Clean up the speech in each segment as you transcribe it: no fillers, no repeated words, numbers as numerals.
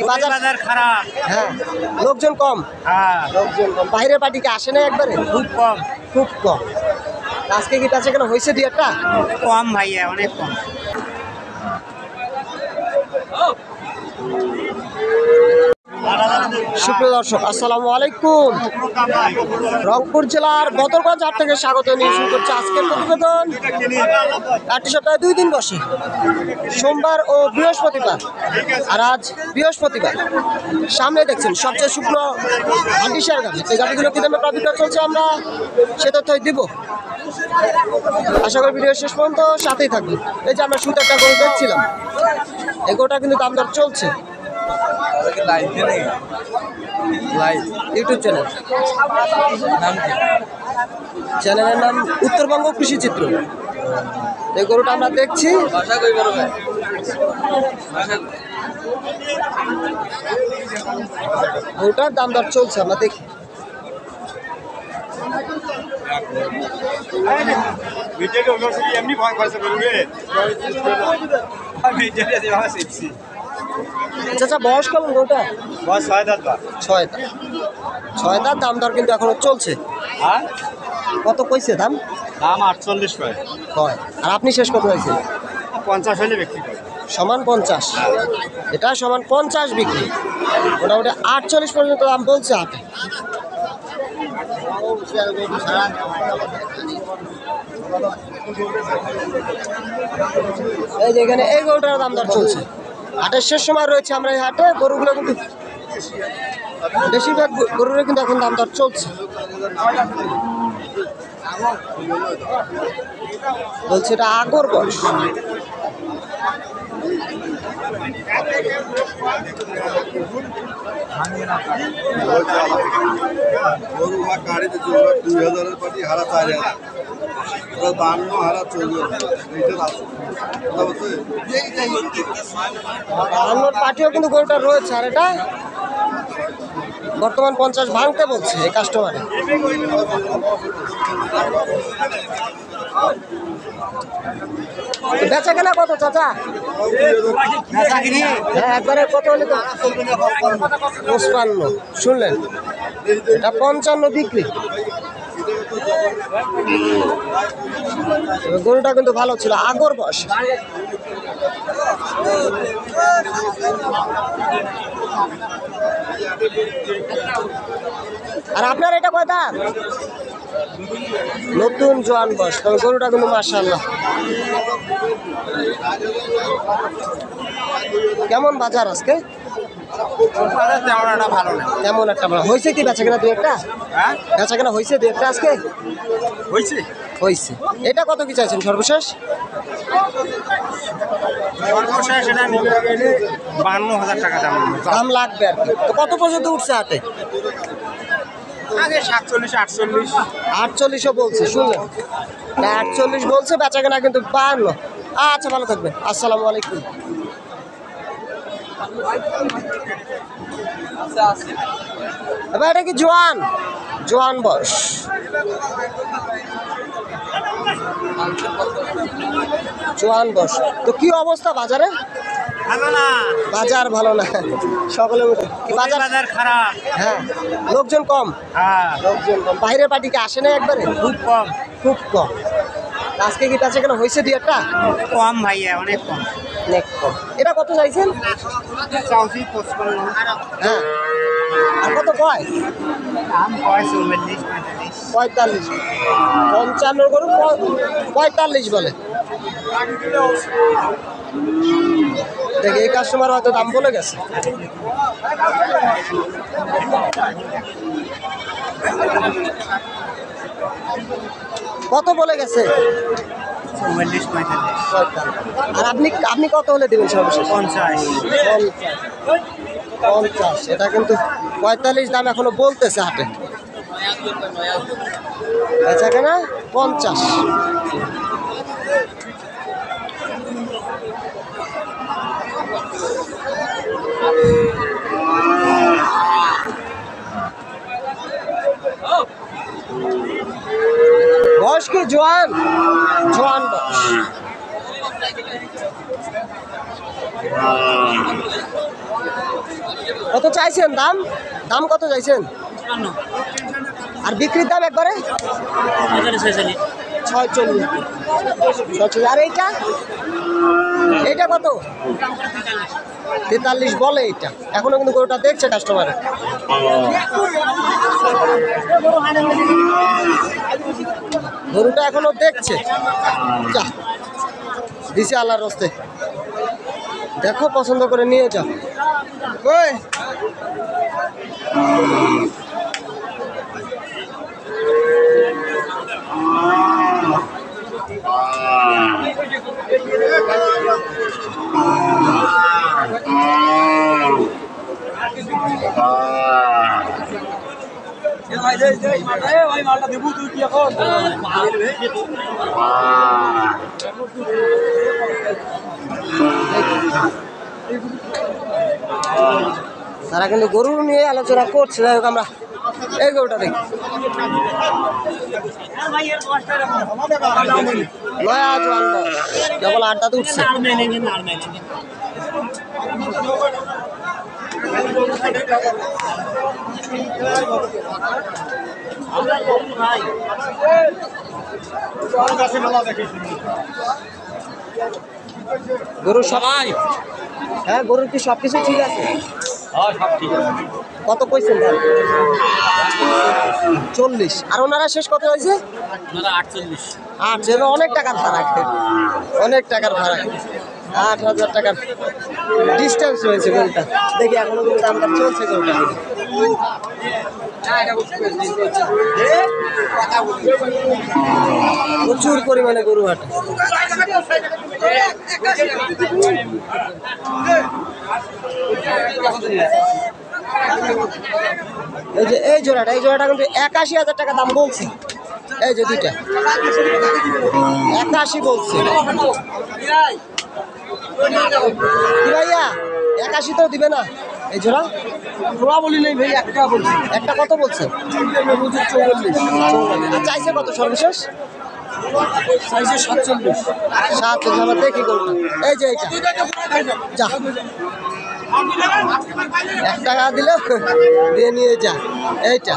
বাজার খারাপ। হ্যাঁ, লোকজন কম। হ্যাঁ, লোকজন কম। বাইরের পার্টি কি আসে না একবারে? খুব কম। খুব কম। আজকে কি বেচা কেনা হয়েছে দুই একটা? কম ভাইয়া, অনেক কম। সুপ্রিয় দর্শক, আসসালামু আলাইকুম। রংপুর জেলার বদরগঞ্জ হাট থেকে স্বাগত নিয়ে শুরু করছে আজকের প্রতিবেদন। হাটটি সপ্তাহে 2 দিন বসে, সোমবার ও বৃহস্পতিবার। আর আজ বৃহস্পতিবার। সামনে দেখছেন সবচেয়ে শুকনো হান্ডিসার গাড়ি। এই গাড়িগুলো কি দামে প্রাপ্তিটা চলছে আমরা সে তথ্যই দিব। আশা করি ভিডিও শেষ পর্যন্ত সাথেই থাকবে। এই যে আমরা শুধু একটা গরু দেখছিলাম, এই গরুটা কিন্তু দাম দর চলছে। ইউটিউব চ্যানেল, চ্যানেলের নাম উত্তরবঙ্গ কৃষি চিত্র। এই গরুটা আমরা দেখছি। গরুটার দাম দর চলছে, আমরা দেখি। আচ্ছা, বয়স কেমন গরুটা? বয়স 6 দাঁত। 6 দাঁত। 6 দাঁত। দাম দর কিন্তু এখনো চলছে। হ্যাঁ, কত কইছে দাম? দাম 48 হয়। আর আপনি শেষ কত হয়েছে? 50 হলে বিক্রি করে। সমান 50। এটা সমান 50 বিক্রি। মোটামুটি 48 পর্যন্ত দাম বলছে হাটে। এই যে এখানে এই গরুটার দাম দর চলছে। হাটের শেষ সময় রয়েছে আমরা এই হাটে। গরুগুলো কিন্তু বেশিরভাগ গরুর কিন্তু এখন দাম দর চলছে। বলছে এটা আগর বয়স। পার্টিও কিন্তু গরুটা রয়েছে। আর এটা বর্তমান 50 ভাঙতে বলছে এই কাস্টমারে। বেচা কেনা কত চাচা? হ্যাঁ, একবারে কত হলে? 55। শুনলেন, এটা 55 বিক্রি। গরুটা কিন্তু ভালো ছিল, আগর বয়স। আর আপনার এটা কয় দাঁত? নতুন জোয়ান বয়স। তবে গরুটা কিন্তু মাশাআল্লাহ। কেমন বাজার আজকে? তেমন একটা ভালো হয়েছে। কি বেচা কেনা দুই একটা? বেচা কেনা হয়েছে দুই একটা আজকে? হয়েছে। এটা কত কি চাইছেন সর্বশেষ? 52,000 টাকা দাম লাগবে আর কি। তো কত পর্যন্ত উঠছে হাটে? আগে 47, 48। 48ও বলছে, শুনলেন? 48 বলছে, বেচা কেনা কিন্তু 52। আচ্ছা, ভালো থাকবেন। আসসালামু আলাইকুম। এবার এটা কি জোয়ান? জোয়ান বয়স। জোয়ান বয়স। তো কি অবস্থা বাজারে? বাজার ভালো না, সকলে বাজার খারাপ। হ্যাঁ, লোকজন কম। হ্যাঁ, লোকজন কম। বাইরের পার্টি কি আসে না একবারে? খুব কম। খুব কম। আজকে কি বেচা কেনা হয়েছে দুই একটা? কম ভাইয়া, অনেক কম। অনেক কম। এটা কত চাইছেন? চাউসি 55। হ্যাঁ, আর কত কয়? দাম কয় 44, 45। 45। 55 গরু 45 বলে। দেখে এই কাস্টমার হয়তো দাম বলে গেছে। কত বলে গেছে? 44, 45। আর আপনি কত হলে দেবেন সর্বশেষ? 50। 50। এটা কিন্তু 45 দাম এখনো বলতেছে হাটে। আচ্ছা, কেন 50? বয়স কি জোয়ান? জোয়ান বয়স। কত চাইছেন দাম? দাম কত চাইছেন? আর বিক্রির দাম একবারে 46। আর এইটা এইটা কত? 43 বলে। এইটা এখনো কিন্তু গরুটা দেখছে কাস্টমারে। গরুটা এখনো দেখছে। যা দিছে আল্লাহর রস্তে, দেখো পছন্দ করে নিয়ে যাও। ওই তারা কিন্তু গরু নিয়ে আলোচনা করছে। যাই হোক আমরা এই গরুটা দেখি। নয়া জোয়ান কেবল আড্ডা তো উঠছে। গরু সবাই, হ্যাঁ গরুর কি সবকিছু ঠিক আছে? কত কইছেন? 40। আর ওনারা শেষ কত হয়েছে? 48। অনেক টাকার ফারাক, অনেক টাকার ফারাক। 8,000 টাকার ডিস্টেন্স রয়েছে গরুটা। দেখি এখনো কিন্তু দামটা চলছে গরুটা। প্রচুর পরিমাণে গরু হাটে। এই যে এই জোড়াটা কিন্তু 81,000 টাকা দাম বলছে। এই যে দুইটা 81 বলছে। কি ভাইয়া 81 তো দিবে না? এই জোড়া জোড়া বলি নেই ভাই, একটা বলছি। একটা কত বলছে? 44। চাইছে কত সর্বশেষ? চাইছে 47। 47 আমরা দেখি গরুটা। এই যে এইটা যা 1 টাকা দিলে দিয়ে নিয়ে যা। এইটা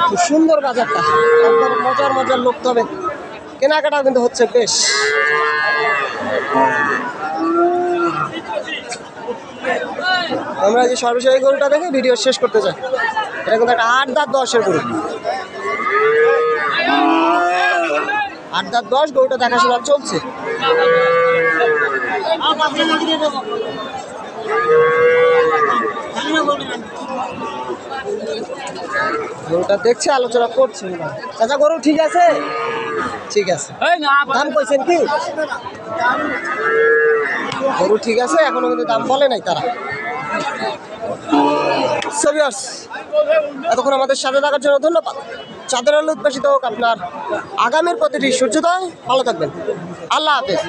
খুব সুন্দর বাজারটা, মজার মজার লোক। তবে কেনাকাটাও কিন্তু হচ্ছে বেশ। আমরা যে সর্বশেষ এই গরুটা দেখে ভিডিও শেষ করতে চাই। এটা কিন্তু একটা 8 দাঁত 10-এর গরু। 8 দাঁত 10 গরুটা দেখাশোনা চলছে। গরুটা দেখছে, আলোচনা করছে। চাচা গরু ঠিক আছে? ঠিক আছে। দাম কইছেন কি? গরু ঠিক আছে, এখনো কিন্তু দাম বলে নাই তারা। এতক্ষণ আমাদের সাথে থাকার জন্য ধন্যবাদ। চাঁদের আলো উদ্ভাসিত হোক আপনার আগামীর প্রতিটি সূর্যোদয়। ভালো থাকবেন। আল্লাহ হাফেজ।